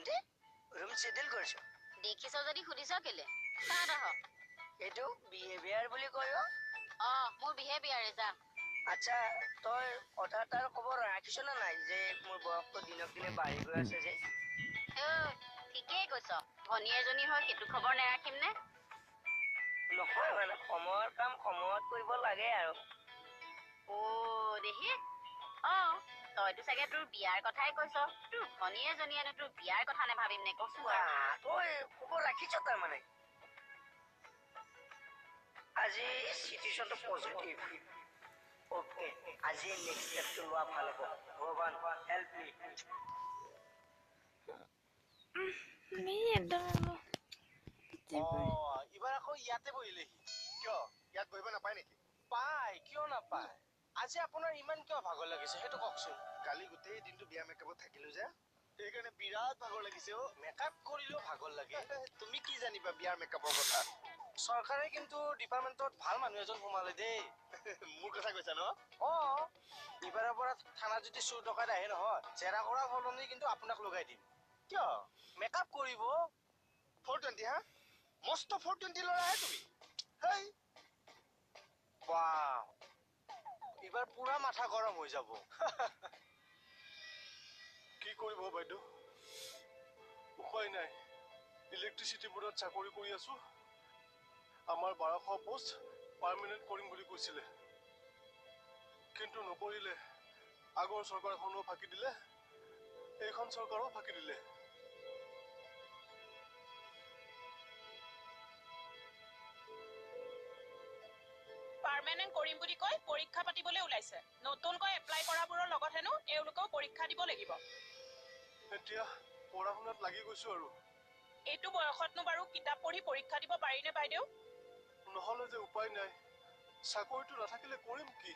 ভণ্টি room settle কৰিছো দেখিছ যদি সুধিছ কেলে কাট আহ এইটো বিহেভিয়াৰ বুলি কয় মোৰ বিহেভিয়াৰে যা আচ্ছা তই কথা এটাৰ খবৰ ৰাখিছ না নাই যে মোৰ বয়সটো দিনক দিনে বাঢ়ি গৈ আছে যে ঠিকেই কৈছ ভনী এজনী হয় সেইটো খবৰ নেৰাখিম নে নহয় মানে সময়ৰ কাম সময়ত কৰিব লাগে আৰু দেহি তইতো চাগে তোৰ বিয়াৰ কথাই কৈছ তোৰ ভনী এজনীয়েনো তোৰ বিয়াৰ কথা নেভাবিম নে কৈছো তই খবৰ ৰাখিছ তাৰমানে আজি চিটুৱেশ্যনটো পজিটিভ ওকে আজি নেক্সট ষ্টেপটো লোৱা ভাল হ'ব ভগৱান হেল্প মি এবাৰ আকৌ ইয়াতে বহিলেহি কিয় ইয়াত বহিব নাপায় নেকি পায় কিয় নাপায় আজি আপোনাৰ ইমান কিয় ভাগৰ লাগিছে সেইটো কওকচোন কালি গোটেই দিনটো বিয়া মেকআপত থাকিলো যে সেইকাৰণে বিৰাট ভাগৰ লাগিছে মেকআপ কৰিলেও ভাগৰ লাগে তুমি কি জানিবা বিয়াৰ মেকআপৰ কথা চৰকাৰে কিন্তু ডিপাৰ্টমেণ্টত ভাল মানুহ এজন সোমালে দেই মোৰ কথা কৈছা ন ইবাৰৰ পৰা থানাত যদি চুৰ ডকাইত আহে নহয় জেৰা কৰা সলনি কিন্তু আপোনাক লগাই দিম কিয় মেকআপ কৰিব 420 হা মস্ত 420 লৰাহে তুমি হেই বাহ এবাৰ পুৰা মাথা গৰম হৈ যাব কি কৰিব বাইদেউ উপায় নাই ইলেক্ট্ৰিচিটি বোৰ্ডত চাকৰি কৰি আছো আমাৰ 1200 পোষ্ট পাৰ্মানেন্ট কৰিম বুলি কৈছিলে কিন্তু নকৰিলে আগৰ চৰকাৰখনো ফাঁকি দিলে এইখন চৰকাৰো ফাঁকি দিলে পাৰ্মানেন্ট কৰিম বুলি কৈ পৰীক্ষা পাতিবলৈ ওলাইছে নতুনকৈ এপ্লাই কৰাবোৰৰ লগত হেনো এওঁলোকেও পৰীক্ষা দিব লাগিব এতিয়া পঢ়া শুনাত লাগি গৈছো আৰু এইটো বয়সতনো বাৰু কিতাপ পঢ়ি পৰীক্ষা দিব পাৰিনে বাইদেউ নহলে যে উপায় নাই চাকৰিটো নাথাকিলে কৰিম কি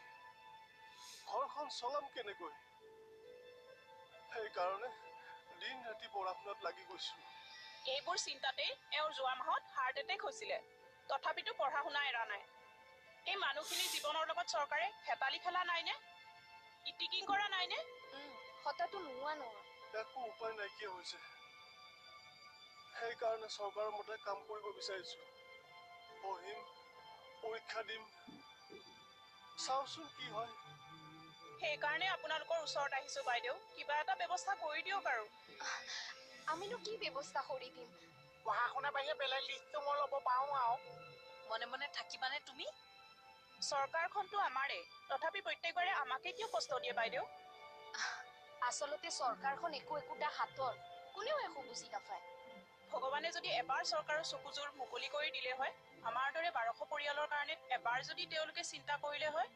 ঘৰখন চলাম কেনেকৈ সেইকাৰণে দিন ৰাতি পঢ়া শুনাত লাগি গৈছো এইবোৰ চিন্তাতেই এওঁৰ যোৱা মাহত হাৰ্ট এটেক হৈছিলে তথাপিতো পঢ়া শুনা এৰা নাই এই মানুহখিনিৰ জীৱনৰ লগত চৰকাৰে হেতালি খেলা নাইনে ইটিকিং কৰা নাইনে হঠাতো নোহোৱা নহয় একো উপায় নাইকিয়া হৈছে সেইকাৰণে চৰকাৰৰ মতে কাম কৰিব বিচাৰিছো পঢ়িম পৰীক্ষা দিম চাওচোন কি হয় সেইকাৰণে আপোনালোকৰ ওচৰত আহিছো বাইদেউ কিবা এটা ব্যৱস্থা কৰি দিয়ক আৰু আমিনো কি ব্যৱস্থা কৰি দিম পঢ়া শুনা বাহিৰে বেলেগ লিষ্টটো মই ল'ব পাৰো আৰু মনে মনে থাকিবানে তুমি চৰকাৰখনতো আমাৰে তথাপি প্ৰত্যেকবাৰে আমাকে কিয় কষ্ট দিয়ে বাইদেউ আচলতে চৰকাৰখন একোটা হাতৰ কোনেও একো বুজি নাপায় ভগৱানে যদি এবাৰ চৰকাৰৰ চকুযোৰ মুকলি কৰি দিলে হয় আমাৰ দৰে 1200 পৰিয়ালৰ কাৰণে এবাৰ যদি তেওঁলোকে চিন্তা কৰিলে হয়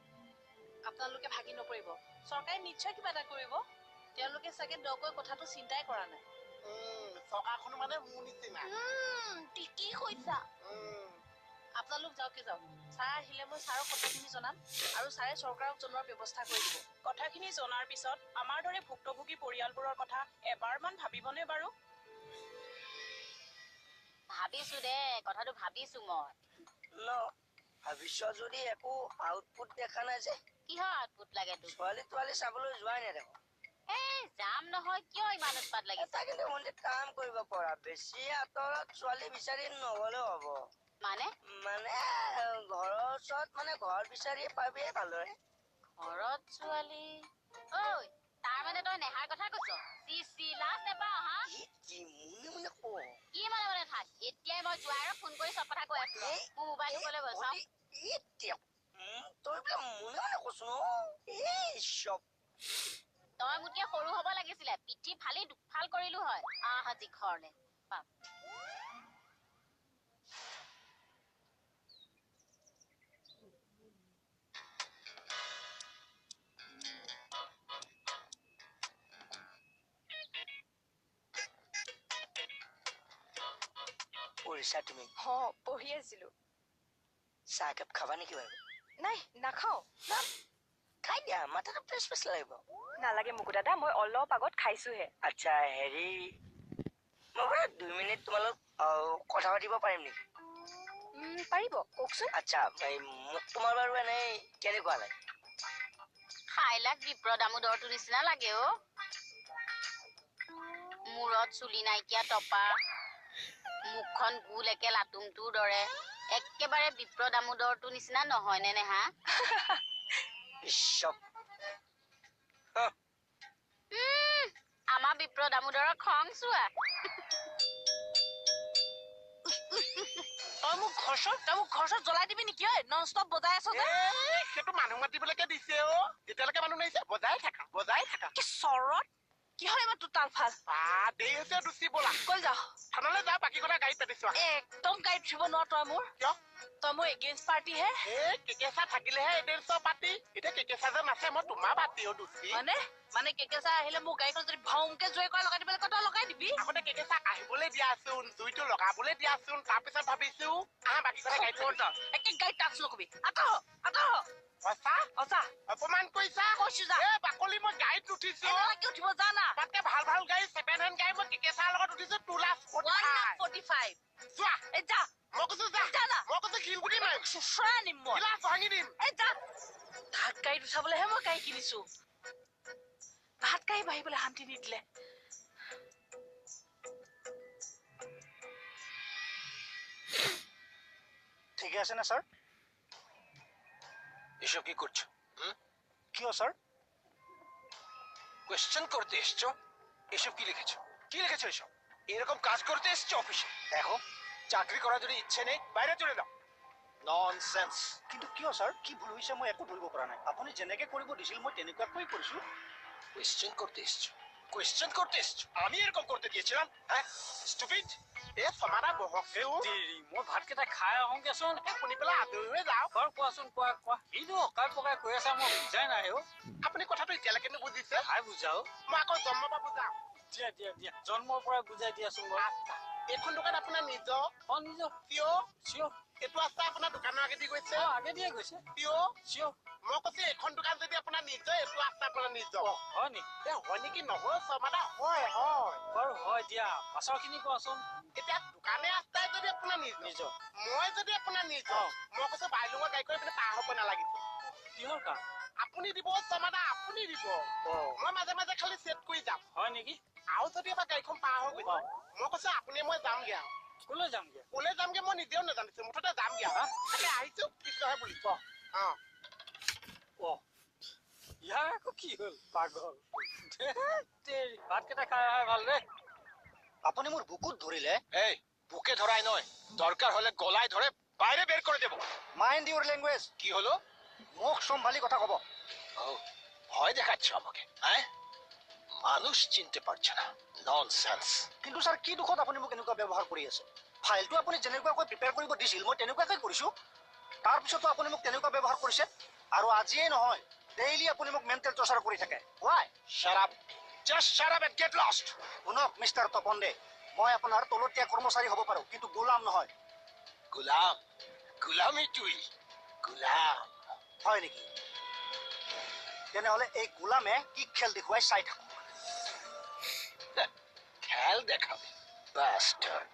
আপোনালোকে ভাগি নপৰিব চৰকাৰে নিশ্চয় কিবা এটা কৰিব তেওঁলোকে চাগে দকৈ কথাটো চিন্তাই কৰা নাই চৰকাৰখন মানে মোৰ নিচিনা ঠিকেই কৈছা আপোনালোক যাওক ছাৰ আহিলে মই ছাৰক কথাখিনি জনাম আৰু ছাৰে চৰকাৰক জনোৱাৰ ব্যৱস্থা কৰি দিব কথাখিনি জনাৰ পিছত আমাৰ দৰে ভুক্তভোগী পৰিয়ালবোৰৰ কথা এবাৰমান ভাবিবনে বাৰু ভাবিছো দে কথাটো ভাবিছো মই ভাবিছ যদি একো আউটপুট দেখা নাই যে কিহৰ আউটপুট লাগে তোক ছোৱালী তোৱালী চাবলৈ যোৱাই নেদেখো যাম নহয় কিয় ইমান উৎপাত লাগিছে এটা কিন্তু ভণ্টি কাম কৰিব পৰা বেছি আঁতৰত ছোৱালী বিচাৰি নগলেও হ'ব মানে ঘৰৰ ওচৰত মানে ঘৰ বিচাৰি পাবিয়ে ভালদৰে ঘৰত ছোৱালী তাৰ মানে তই নেহাৰ কথা কৈছ লাজ নেপাও হা কি মনে কওঁ কি মানে থাক এতিয়াই মই জোৱাইৰক ফোন কৰি চব কথা কৈ আছো মোৰ মোবাইলটো কলে গৈ চাওঁ তই বোলে মনে কৈছো তই মোতকে সৰু হব লাগিছিলে পিঠি ফালি দুফাল কৰিলো হয় আজি ঘৰলে পঢ়িছা তুমি পঢ়ি আছিলো চাহ একাপ খাবা নেকি বাৰু নাই নাখাও খাই দিয়া মাথাটো ফ্ৰেছ ফ্ৰেছ লাগিব নালাগে মুকু দাদা মই অলপ আগত খাইছোহে আচ্ছা হেৰি মই বাৰু 2 মিনিট তোমালোক কথা পাতিব পাৰিম নেকি পাৰিব কওকচোন আচ্ছা মোক তোমাৰ বাৰু এনেই কেনেকুৱা লাগে খাই লাগ বিপ্ৰ দামোদৰটো নিচিনা লাগে মূৰত চুলি নাইকিয়া টপা, মুখখন গোল একে লাটুমটোৰ দৰে, একেবাৰে বিপ্ৰ দামোদৰটো নিচিনা নহয়নে নেহা? ইশ্বপ আমাৰ বিপ্ৰ দামোদৰৰ খং চোৱা। তই মোক ঘৰ জ্বলাই দিবি নেকি ঐ? নন ষ্টপ বজাই আছ যে। সেইটো মানুহ মাতিবলৈকে দিছে অ যেতিয়ালৈকে মানুহ নাহিছে বজাই থাকা কি চৰত কিহৰ ইমান তোতাল ফাল? দেৰি হৈছে দুচি বলা কৈ যা থানালৈ যা বাকী কথা গাড়ীত পাতিছো একদম গাড়ীত উঠিব নোৱাৰ তই মোৰ। কিয়? তই মোৰ এগেইনষ্ট পাৰ্টি হে। কেকেচা থাকিলেহে এডেঞ্চৰ পাতি এতিয়া কেকেচা যে নাচে মই তোমাৰ পাতি অ দুচি মানে কেকেচা আহিলে মোৰ গাড়ীখন যদি ভাউমকে জুই কৰা লগাই দিবলৈ তই লগাই দিবি। আগতে কেকেচা আহিবলৈ দিয়াচোন জুইটো লগাবলৈ দিয়াচোন তাৰপিছত ভাবিছো বাকী কথা গাড়ীত একে গাড়ীত টাচ নকবি। আঁতৰ অপমান কৰিছা কৈছো যা। বাকলি মই গাড়ীত উঠিছো এনেকে উঠিব যা না। তাতকে ভাল গাড়ী ছেকেণ্ড হেণ্ড গাড়ী মই কেকেচাৰ লগত উঠিছো 1,45,000 যোৱা এই যা মই কৈছো যা না। মই কৈছো শিলগুটি মাৰিম চুচৰাই নিম মই। গিলাচ ভাঙি দিম এই যা ভাত গাড়ীত উঠাবলৈহে মই গাড়ী কিনিছো। ভাত গাড়ী বাঢ়িবলৈ শান্তি নিদিলে। ঠিকে আছে না স্যার? এসব কি করছো কিয় স্যার? কোয়েশ্চেন করতে এসছো এসব কি লিখেছো এসব এরকম কাজ করতে এসছো অফিসে দেখো চাকরি করার যদি ইচ্ছে নেই বাইরে চলে যাও ননসেন্স কিন্তু কিয় স্যার? কি ভুল হৈছে মই একো ধৰিব পৰা নাই। আপুনি যেনেকে কৰিব দিছিল মই তেনেকুৱাকৈ কৰিছো। কোয়েশ্চেন কৰতে এসছো আমি এৰকম কৰতে দিয়েছিলাম হ্যাঁ স্টুপিড সমানা বহকেও দেৰি মই ভাতকেইটা খাই আহোগেচোন। শুনি পেলাই আদৰি হৈ যাও বাৰু কোৱাচোন কোৱা কিনো অকাই পকাই কৈ আছা মই বুজাই নাই অ। আপুনি কথাটো এতিয়ালৈকে নুবুজিছে খাই বুজাও। মই আকৌ জন্মৰ পৰা বুজাও দিয়া জন্মৰ পৰা বুজাই দিয়াচোন বাৰু। এইখন দোকান আপোনাৰ নিজৰ নিজৰ চিঅ' এইটো আছে আপোনাৰ দোকানৰ আগেদি গৈছে আগেদিয়ে গৈছে চিঅ' মই কৈছো এইখন দোকান যদি আপোনাৰ নিজৰ এইটো আছে আপোনাৰ নিজৰ হয় নি? হয় নেকি নহয় মানে হয় বাৰু হয় দিয়া পাছৰখিনি কোৱাচোন। এতিয়া দোকানে আছে যদি আপোনাৰ নিজৰ মই যদি আপোনাৰ নিজৰ মই কৈছো বাইলুঙৰ গাড়ী কৰি পিনে পাৰ হ'ব নালাগিব। কিহৰ কাম? আপুনি দিব চমাদা আপুনি দিব মই মাজে মাজে খালি চেট কৰি যাম হয় নেকি? আৰু যদি এবাৰ গাড়ীখন পাৰ হৈ গৈছে মই কৈছো আপুনি মই যামগে আৰু কলৈ যামগে? কলে যামগে মই নিজেও নাজানিছো মুঠতে যামগে তাকে আহিছো কৃষ্ণহে বুলি ইয়াৰ আকৌ কি হ'ল পাগল। ভাতকেইটা খাই আহাই ভাল দেই। আপুনি মোৰ বুকুত ধৰিলে। এই বুকে ধরাই নয় দরকার হলে গলায় ধরে বাইরে বের করে দেব মাইন্ড ইউর ল্যাঙ্গুয়েজ। কি হলো মুখ সম্ভালি কথা কব। ভয় দেখাচ্ছ আমাকে হ্যাঁ মানুষ চিনতে পারছে না ননসেন্স কিন্তু স্যার কি দুখত আপুনি মোক এনেকুৱা ব্যৱহাৰ কৰি আছে? ফাইলটো আপুনি যেনেকুৱাকৈ প্ৰিপেয়াৰ কৰিব দিছিল মই তেনেকুৱাকৈ কৰিছো। তাৰপিছতো আপুনি মোক তেনেকুৱা ব্যৱহাৰ কৰিছে আৰু আজিয়ে নহয় ডেইলি আপুনি মোক মেণ্টেল টৰ্চাৰ কৰি থাকে। Why? Shut up. Just shut up and get lost. শুনক মিষ্টাৰ তপন দে, মই আপোনাৰ তলতীয়া কৰ্মচাৰী হ'ব পাৰো কিন্তু গোলাম নহয়। গুলাম গুলামি তুই গুলাম হয় নেকি? তেনেহলে এই গোলামে কি খেল দেখুৱাই চাই থাকো। খেল দেখাবে বাস্টাৰ্ড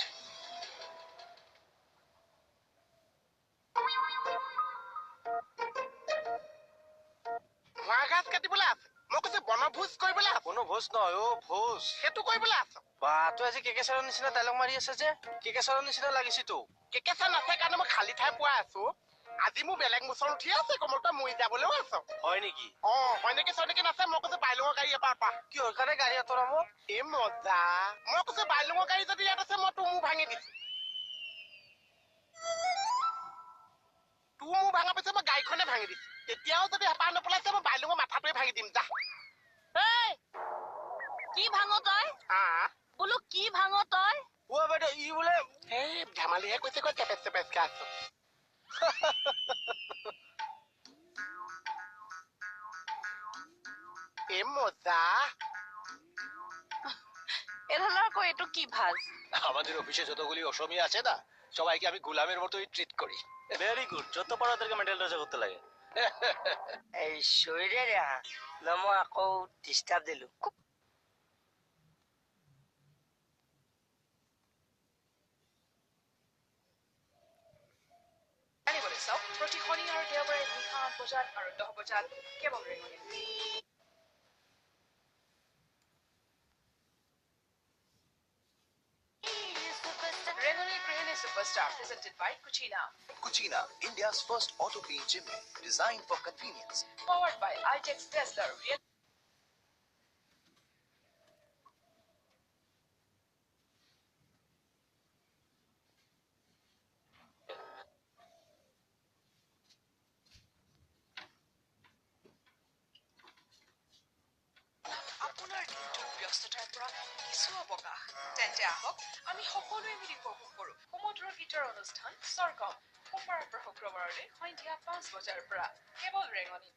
ঘাস কাটিবলৈ আছে মই কৈছো বনভোজ কৰিবলৈ আছে বনভোজ নহয় অ ভোজ সেইটো কৰিবলৈ আছে বা তই আজি কেকেচাৰৰ নিচিনা ডাইলগ মাৰি আছে যে কেকেচাৰৰ নিচিনা লাগিছেতো কেকেচা নাছে কাৰণে মই খালী ঠাই পোৱা আছো আজি মোৰ বেলেগ মুচন উঠি আছে কমল তই মৰি যাবলৈও আছ হয় নেকি হয় নেকি চনেকি নাছে মই কৈছো বাইলুঙৰ গাড়ী এবাৰ পা কিহৰ কাৰণে গাড়ী আঁতৰাব এই মজা মই কৈছো বাইলুঙৰ গাড়ী যদি ইয়াত আছে মই তোৰ মোৰ ভাঙি দিছো তোৰ মোৰ ভাঙা পিছত মই গাড়ীখনে ভাঙি দিছো এতিয়াও যদি হেঁপাহ নপলাইছে মই বাইলুঙৰ মাথাটোৱে ভাঙি দিম যা কি ভাঙ তই বোলো কি ভাঙ তই? অ বাইদেউ ই বোলে এই ধেমালিহে কৈছে কৈ চেপেচ চেপেচকে আছো এই মজা এডালৰ আকৌ এইটো কি ভাজ? আমাদের অফিসে যতগুলি অসমীয়া আছে না সবাইকে আমি গোলামের মতোই ট্রিট করি ভেরি গুড যত পারো তাদেরকে মেন্টাল টর্চার করতে লাগে এই শরীরে রে না মই আকৌ ডিস্টার্ব দিলো জানিবলৈ চাওক প্ৰতি শনি আৰু দেওবাৰে নিশা 8 বজাত আৰু 10 বজাত কেৱল ৰেঙনিত। presented by Cucina. Cucina, India's first auto clean chimney, designed for convenience. Powered by iTech Dazzler. আপোনাৰ দিনটোৰ ব্যস্ততাৰ পৰা কিছু অৱকাশ তেন্তে আহক আমি সকলোৱে মিলি উপভোগ কৰোঁ সুমধুৰ গীতৰ অনুষ্ঠান স্বৰ্গম সোমবাৰৰ পৰা শুক্ৰবাৰলৈ সন্ধিয়া 5 বজাৰ পৰা কেৱল ৰেঙনি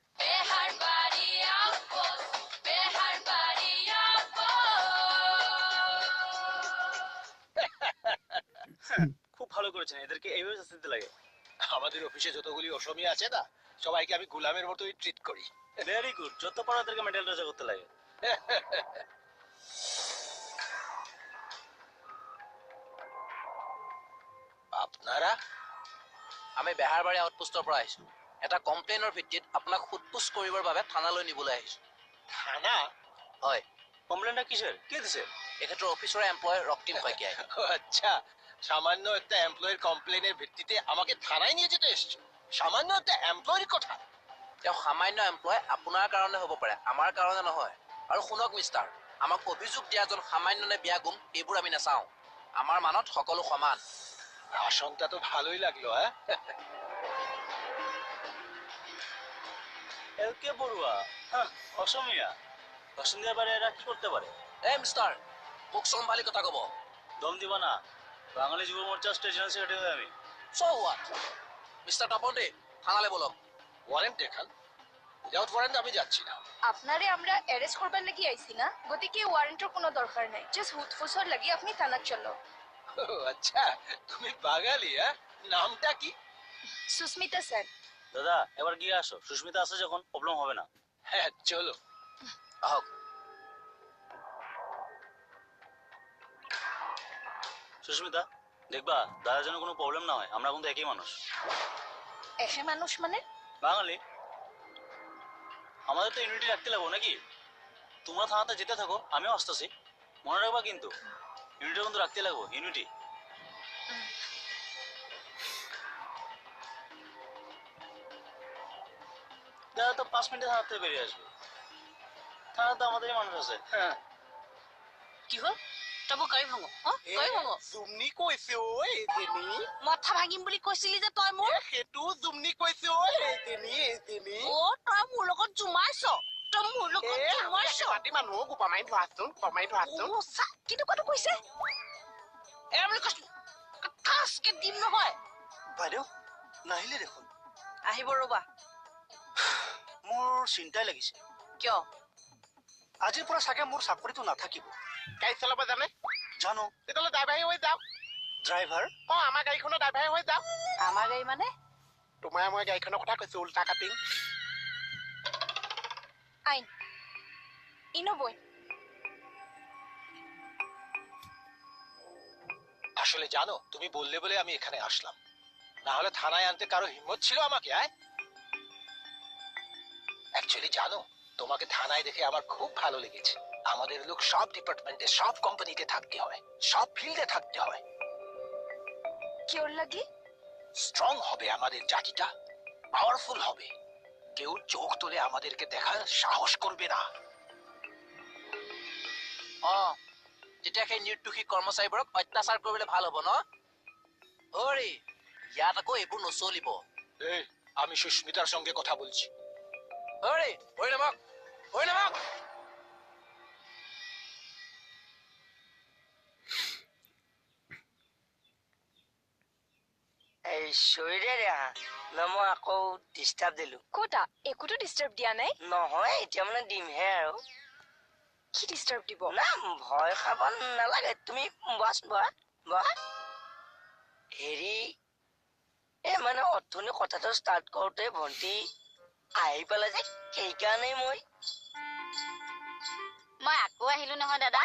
খুব ভালো করেছেন, এদেরকে এইভাবে শাস্তি দিতে লাগে। আমাদের অফিসে যতগুলি অসমীয়া আছে না সবাইকে আমি গোলামের মতোই ট্রিট করি। ভেরি গুড, যত পারো এদেরকে মেন্টাল টর্চার করতে লাগে। আপনারা? আমি বেহাৰবাৰী আউটপোষ্টৰ পৰা আহিছো। এটা কমপ্লেইনৰ ভিত্তিত আপোনাক সোধপোছ কৰিবৰ বাবে থানালৈ নিবলৈ আহিছো। থানা? হয়। কমপ্লেনটা কিসেৰ? কে দিছে? এখেতৰ অফিচৰ এমপ্লয় ৰক্তিম শইকীয়াই। আচ্ছা, সামান্য একটা এমপ্লয়ের কমপ্লেনের ভিত্তিতে আমাকে থানায় নিয়ে যেতে এসছো? সামান্য একটা এমপ্লয়ের কথা? তেওঁ সামান্য এমপ্লয় আপোনাৰ কাৰণে হ'ব পাৰে, আমাৰ কাৰণে নহয়। আৰু শুনক মিষ্টাৰ, আমাক অভিযোগ দিয়া এজন সামান্য নে বেয়া গুণ এইবোৰ আমি নাচাওঁ। আমাৰ মানত সকলো সমান। ভাষণটা তো ভালোই লাগলো, হ্যাঁ? কে পড়ুয়া? অসমীয়া ভাষণ দেওয়ার পারে, এরা কি করতে পারে? মিষ্টাৰ, মোক চম্ভালি কথা ক'ব। দম দিবা না, বাঙালি যুব মোর্চার স্টেট জেনারেল সেক্রেটারি হই আমি। So what? মিস্টার তপন দে, থানালে বলক। ওয়ারেন্ট দেখান। উইদাউট ওয়ারেন্ট আমি যাচ্ছি না। আপনারে আমরা অ্যারেস্ট করবার লাগি আইছি না, গতিকে ওয়ারেন্টের কোনো দরকার নাই। জাস্ট হুতফুসর লাগি আপনি থানাত চলো। ও আচ্ছা, তুমি বাঙালি, হ্যাঁ? নামটা কি? সুস্মিতা স্যার। দাদা এবার গিয়ে আসো, সুস্মিতা আছে যখন প্রবলেম হবে না। হ্যাঁ চলো। আহক। সুস্মিতা দেখবা দাদার জন্য কোনো প্রবলেম না হয়, আমরা কিন্তু একই মানুষ। এসে মানুষ মানে? বাঙালি, আমাদের তো ইউনিটি রাখতে লাগবো নাকি? তোমরা থানাতে যেতে থাকো, আমিও আসতেছি। মনে রাখবা কিন্তু ইউনিটি কিন্তু রাখতে লাগবো, ইউনিটি। দাদা তো 5 মিনিটে থানা থেকে বেরিয়ে আসবে। থানা তো আমাদেরই মানুষ আছে। হ্যাঁ কি হল? তই মোক গাড়ী ভাঙো, গাড়ী ভাঙো। জুমনি কৈছে ঐ এজনী। মাথা ভাঙিম বুলি কৈছিলি যে তই মোৰ। সেইটো জুমনি কৈছে ঐ এজনী, এজনী। তই মোৰ লগত জুমাইছ, তই মোৰ লগত জুমাইছ। মাতি মানুহ গোপামাই ধোৱাচোন, গোপামাই ধোৱাচোন। কেনেকুৱাটো কৈছে? এৰা বুলি কৈছো, ঠাচকে দিম নহয়। বাইদেউ নাহিলে দেখোন। আহিব ৰবা। মোৰ চিন্তাই লাগিছে। কিয়? আজিৰ পৰা চাগে মোৰ চাকৰিটো নাথাকিব। গাড়ী চলাব জানে? জানো। তেতিয়াহ'লে ড্ৰাইভাৰী হৈ যাওক। ড্ৰাইভাৰ? আমাৰ গাড়ীখনৰ ড্ৰাইভাৰী হৈ যাওক। আমাৰ গাড়ী মানে? তোমাৰ মই গাড়ীখনৰ কথা কৈছো, উল্টা কাটিং। আইন ইনো বই। আসলে জানো, তুমি বললে বলে আমি এখানে আসলাম, না হলে থানায় আনতে কারো হিম্মত ছিল আমাকে? অ্যাকচুয়ালি জানো, তোমাকে থানায় দেখে আমার খুব ভালো লেগেছে। আমাদের লোক সব ডিপার্টমেন্টে, সব কোম্পানিতে থাকতে হয়, সব ফিল্ডে থাকতে হয়। কি ওর লাগি? স্ট্রং হবে আমাদের জাতিটা, পাওয়ারফুল হবে। কেউ চোখ তুলে আমাদেরকে দেখার সাহস করবে না। তেতিয়া সেই নিৰ্দোষী কৰ্মচাৰীবোৰক অত্যাচাৰ কৰিবলৈ ভাল হ'ব ন? হৰি, ইয়াত আকৌ এইবোৰ নচলিব। এই, আমি সুস্মিতাৰ সঙ্গে কথা বলছি। হৰি, হৰি নামক, হৰি নামক। এই শরীরে রেহা না, মই আকৌ ডিস্টার্ব দিলো। কোটা একোটো ডিস্টার্ব দিয়া নাই। নহয়, এতিয়া মানে দিমহে আৰু। কি ডিস্টাৰ্ব দিব? না, ভয় খাব নালাগে, তুমি বছ বহা বহা। হেৰি, মানে অথনি কথাটো ষ্টাৰ্ট কৰোতে ভন্টি আহি পেলাই যে, সেইকাৰণে মই আকৌ আহিলো নহয় দাদা।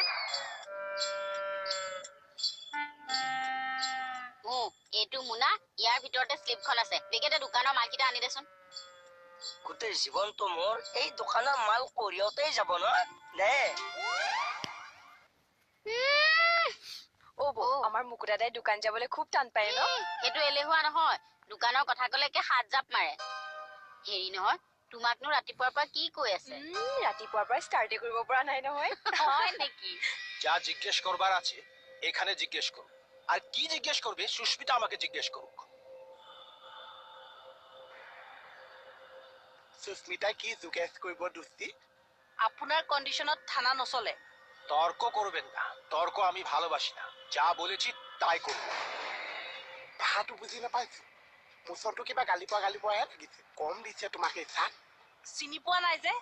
এইটো মোনা, ইয়াৰ ভিতৰতে শ্লিপখন আছে। বেগেতে দোকানৰ মালকেইটা আনি দেচোন। গোটেই জীৱনটো মোৰ এই দোকানৰ মাল কঢ়িয়াওতেই যাব ন? দে অ' বৌ, অ'। আমাৰ মুকু দাদাই দোকান যাবলৈ খুব টান পায় ন? সেইটো এলেহুৱা নহয়, দোকানৰ কথা কলে একে হাত জাপ মাৰে। হেৰি নহয়, তোমাকনো ৰাতিপুৱাৰ পৰা কি কৈ আছে? ৰাতিপুৱাৰ পৰা ষ্টাৰ্টে কৰিব পৰা নাই নহয়। হয় নেকি? যা জিজ্ঞেস করবার আছে এখানে জিজ্ঞেস করুক, আর কি জিজ্ঞেস করবে সুস্মিতা আমাকে জিজ্ঞেস করুক। সুস্মিতাই কি জিজ্ঞেস কৰিব দুস্তি? আপোনাৰ কণ্ডিশ্যনত থানা নচলে। তর্ক করবেন না, তর্ক আমি ভালোবাসি না। যা বলেছি তাই করব। ভাষাটো বুজি নাপাইছো। মুচৰটো কিবা গালি পোৱাহে লাগিছে। কম দিছে তোমাক এই চাক। চিনি পোৱা নাই যে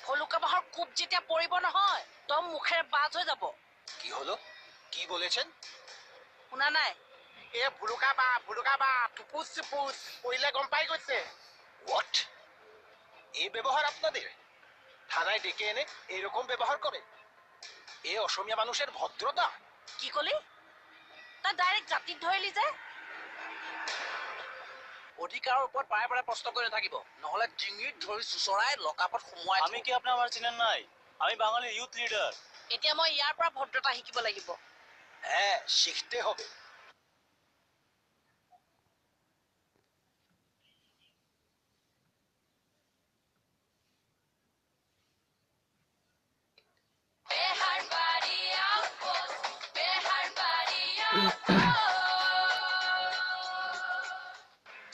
ভলুকা বাঁহৰ কোব যেতিয়া পৰিব নহয়, তম মুখেৰে বাজ হৈ যাব। কি হলো? কি বলেছেন? শুনা নাই? এ ভুলুকা বা টুপুচ চুপুচ কৰিলে গম পাই গৈছে। হোয়াট? এই ব্যবহার আপনাদের? থানায় ডেকে এনে এরকম ব্যবহার করে? এ অসমীয়া মানুষের ভদ্রতা? কি কলি? তই ডাইৰেক্ট জাতিত ধৰিলি যে? অধিকাৰৰ ওপৰত বাৰে বাৰে প্ৰশ্ন কৰি নাথাকিব, নহলে ডিঙিত ধৰি চুচৰাই লকাপত সোমোৱাই আমি কি আপনি আমাৰ চিনেন নাই? আমি বাঙালিৰ ইউথ লিডাৰ। এতিয়া মই ইয়াৰ পৰা ভদ্ৰতা শিকিব লাগিব। হ্যাঁ, শিখতে হবে।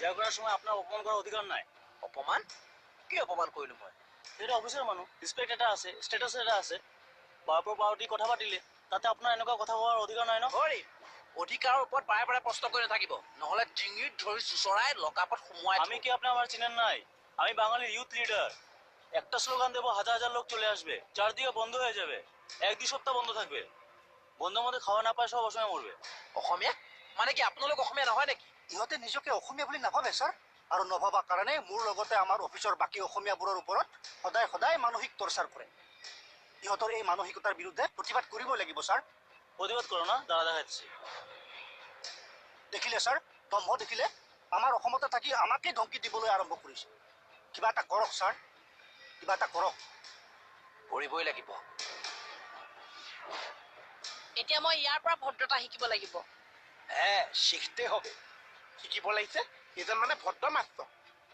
যা কৰাৰ সময় আপনাৰ অপমান কৰাৰ অধিকাৰ নাই। অপমান? কি অপমান কৰিলো মই? এটা অফিসের মানুষ, রেসপেক্ট এটা আছে, স্ট্যাটাস এটা আছে। বারপর পাউটি কথা পাতিলে তাতে আপনার এনেকুৱা কথা কোৱাৰ অধিকাৰ নাই ন? হৰি, অধিকাৰৰ ওপৰত বাৰে বাৰে প্ৰশ্ন কৰি নাথাকিব, নহলে ডিঙিত ধৰি চুচৰাই লকাপত সোমোৱাই আমি কি আপনি আমার চিনেন নাই? আমি বাঙালির ইউথ লিডার। একটা স্লোগান দেবো, হাজার হাজার লোক চলে আসবে, চারদিকে বন্ধ হয়ে যাবে, 1-2 সপ্তাহ বন্ধ থাকবে। বন্ধের মধ্যে খাওয়া না পায় সব অসময় মরবে। অসমীয়া মানে কি আপোনালোক অসমীয়া নহয় নেকি? ইহঁতে নিজকে অসমীয়া বুলি নাভাবে ছাৰ, আৰু নভবা কাৰণে মোৰ লগতে আমাৰ অফিচৰ বাকী অসমীয়াবোৰৰ ওপৰত সদায় সদায় মানসিক টৰ্চাৰ কৰে। ইহঁতৰ এই মানসিকতাৰ বিৰুদ্ধে প্ৰতিবাদ কৰিবই লাগিব ছাৰ। প্ৰতিবাদ কৰো না, দাঁড়া দেখাচ্ছি। দেখিলে ছাৰ, দম্ভ দেখিলে? আমাৰ অসমতে থাকি আমাকে ধমকি দিবলৈ আৰম্ভ কৰিছে। কিবা এটা কৰক ছাৰ, কিবা এটা কৰক। কৰিবই লাগিব। এতিয়া মই ইয়াৰ পৰা ভদ্ৰতা শিকিব লাগিব। হ্যাঁ, শিখতে হবে। শিকিব লাগিছে? এজন মানে ভদ্ৰ মাষ্টৰ।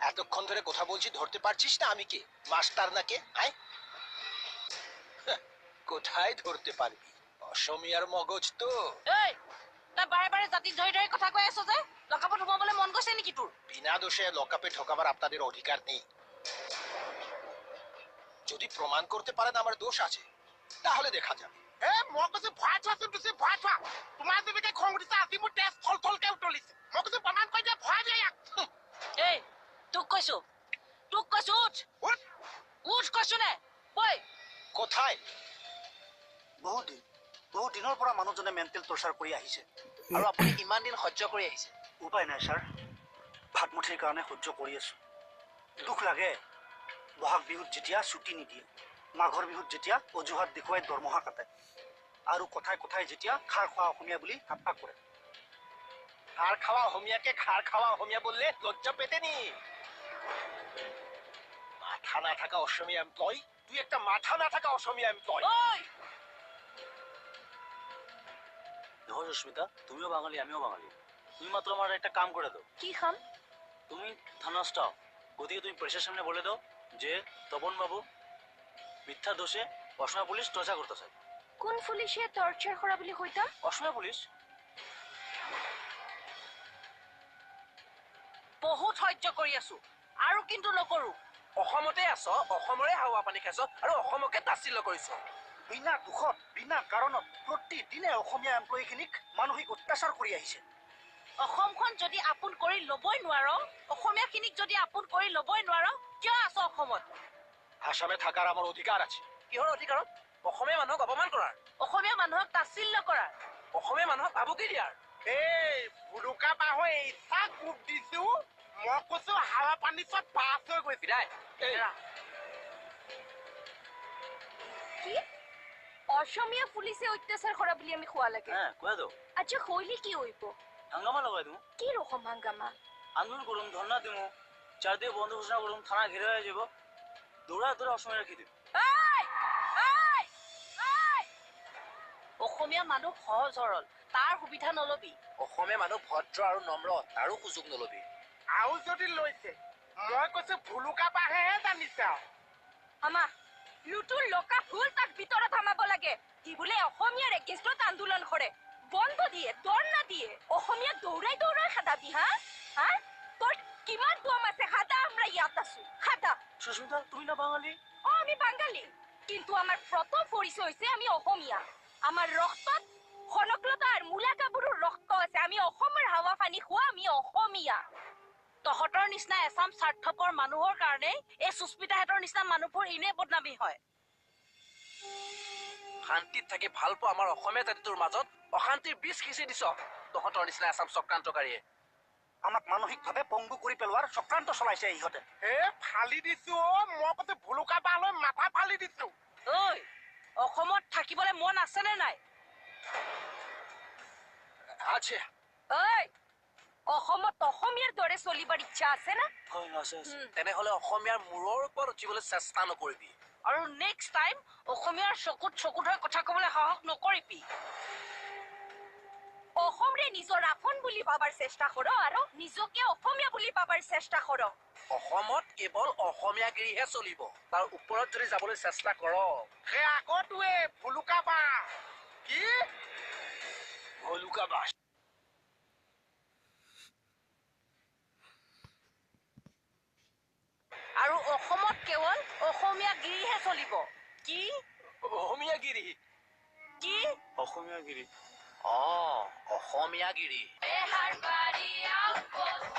এতক্ষণ ধরে কথা বলছি, ধরতে পারছিস না আমি কে? মাস্টার না কে? আয় কোথায় ধরতে পারবি? অসমিয়ার মগজ তো। এই, তই বাৰে বাৰে জাতিত ধৰি ধৰি কথা কৈ আছ যে? লকাপত সোমাবলৈ মন গৈছে নেকি তোৰ? বিনা দোষে লকআপে ঢোকাবার আপনাদের অধিকার নেই। যদি প্রমাণ করতে পারেন আমার দোষ আছে, তাহলে দেখা যাবে। এ মই কৈছো ভৰাই থোৱাচোন তুচি ভৰাই থোৱা। তোমাৰ যেনেকে খং উঠিছে আজি মোৰ তেজ থলথলকে উতলিছে। মই কৈছো প্ৰমাণ কৰি দিয়া, ভৰাই দিয়া ইয়াক। এই, তোক কৈছো উঠ। উঠ কৈছো নে? বৈ। কোথায়? বহুত দিনৰ পৰা মানুহজনে মেণ্টেল টৰ্চাৰ কৰি আহিছে। আৰু আপুনি ইমান দিন সহ্য কৰি আহিছে। উপায় নাই ছাৰ, ভাতমুঠিৰ কাৰণে সহ্য কৰি আছো। দুখ লাগে বহাগ বিহুত যেতিয়া ছুটি নিদিয়ে, মাঘৰ বিহুত যেতিয়া অজুহাত দেখুৱাই দৰমহা কাটে, আৰু কথাই কথাই যেতিয়া খাৰ খোৱা অসমীয়া বুলি ঠাট্টা কৰে। খার খাওয়া অসমীয়াকে খার খাওয়া অসমীয়া বললে লজ্জা পেতে নি? মাথা না থাকা অসমীয়া এমপ্লয়, তুই একটা মাথা না থাকা অসমীয়া এমপ্লয়। ওই, দেখো সুস্মিতা, তুমিও বাঙালি, আমিও বাঙালি। তুমি মাত্র আমার একটা কাম করে দাও। কি খাম? তুমি থানা স্টাফ, গতিকে তুমি প্রেসের সামনে বলে দাও যে তপন বাবু মিথ্যা দোষে অসমীয়া পুলিশ টর্চার করতেছে। কোন পুলিচে টৰ্চাৰ কৰা বুলি কৈতাম? অসমীয়া পুলিশ। বহুত সহ্য কৰি আছো আৰু কিন্তু নকৰো। অসমতে আছ, অসমৰে হাৱা পানী খাইছ আৰু অসমকে তাচ্ছিল্য কৰিছ। বিনা দুখত, বিনা কাৰণত প্ৰতিদিনে অসমীয়া এমপ্লয়ীখিনিক মানসিক অত্যাচাৰ কৰি আহিছে। অসমখন যদি আপোন কৰি ল'বই নোৱাৰ, অসমীয়াখিনিক যদি আপোন কৰি ল'বই নোৱাৰ, কিয় আছ অসমত? আসামে থাকাৰ আমাৰ অধিকাৰ আছে। কিহৰ অধিকাৰত? অসমীয়া মানুহক অপমান কৰাৰ, অসমীয়া মানুহক তাচ্ছিল্য কৰাৰ। অসমীয়া মানুহক ভাবুকি দিয়াৰ। এই ভুলুকা বাঁহৰ ইচ্ছা কোব দিছো। মই কৈছো হাৱা পানী চব পাছ হৈ গৈছে। বিদায়। কি অসমীয়া পুলিচে অত্যাচাৰ কৰা বুলি আমি কোৱা লাগে? হ্যাঁ, কয়ে দাও। আচ্ছা হইলে কি হইব? হাঙ্গামা লাগাই দিমু, কি রকম হাঙ্গামা? আন্দোলন করুন, ধর্ণা দিমু, চারদিকে বন্ধ ঘোষণা করুন, থানা ঘিরে হয়ে যাব, দৌড়া দৌড়া অসময় রেখে দিব। অসমীয়া মানুহ সহজ সৰল, তাৰ সুবিধা নলবি। অসমীয়া মানুহ ভদ্ৰ আৰু নম্ৰ, তাৰো সুযোগ নলবি। আৰু যদি লৈছে মই কৈছো ভুলুকা বাঁহেহে জানিছা। আমা লুটুৰ লকা ফুল তাক ভিতৰত হামাব লাগে। সি বোলে অসমীয়াৰ এগেইনষ্টত আন্দোলন কৰে, বন্ধ দিয়ে, দৰ্ণা দিয়ে। অসমীয়া দৌৰাই দৌৰাই খাদাবি হা হা? তোৰ কিমান দম আছে? খাদা, আমরা ইয়াত আছো, খাদা। সুস্মিতা তুমি না বাঙালি? আমি বাঙালি, কিন্তু আমার প্রথম পরিচয় হইছে আমি অসমীয়া। আমার রক্তত খনকলতা আর মূলা গাভৰুৰ ৰক্ত আছে। আমি অসমৰ হাৱা পানী খোৱা, আমি অসমীয়া। তহঁতৰ নিচিনা এচাম স্বাৰ্থপৰ মানুহৰ কাৰণে এই সুস্মিতাহঁতৰ নিচিনা মানুহবোৰ এনে বদনামী হয়। শান্তিত থাকি ভাল পোৱা আমাৰ অসমীয়া জাতিটোৰ মাজত অশান্তিৰ বীজ সিঁচি দিছ তহঁতৰ নিচিনা এচাম চক্ৰান্তকাৰীয়ে। আমাক মানসিকভাৱে পংগু কৰি পেলোৱাৰ চক্ৰান্ত চলাইছে ইহঁতে। হে ফালি দিছো মই কৈছো ভুলুকা বাঁহলৈ মাথা ফালি দিছো। ঐ, অসমত থাকিবলৈ মন আছেনে নাই? আছে। ঐ, অসমত অসমীয়াৰ দৰে চলিবাৰ ইচ্ছা আছে না? হয় আছে আছে। তেনেহলে অসমীয়াৰ মূৰৰ ওপৰত উঠিবলৈ চেষ্টা নকৰিবি। আৰু নেক্সট টাইম অসমীয়াৰ চকুত চকুত হৈ কথা ক'বলৈ সাহস নকৰিবি। অসমৰে নিজৰ আপন বুলি ভাবাৰ চেষ্টা কৰ আৰু নিজকে অসমীয়া বুলি ভাবাৰ চেষ্টা কৰ। অসমত কেৱল অসমীয়াগিৰিহে চলিব। তাৰ ওপৰত যদি যাবলৈ চেষ্টা কৰ সেই আগতোৱে ভুলুকা বাঁহ। কি ভলুকা বাস। আৰু অসমত কেৱল অসমীয়া গিৰিহে চলিব। কি অসমীয়াগিৰি। কি অসমীয়া গিৰি। অসমীয়াগিৰি। এহাৰ বাৰী আউট পোষ্ট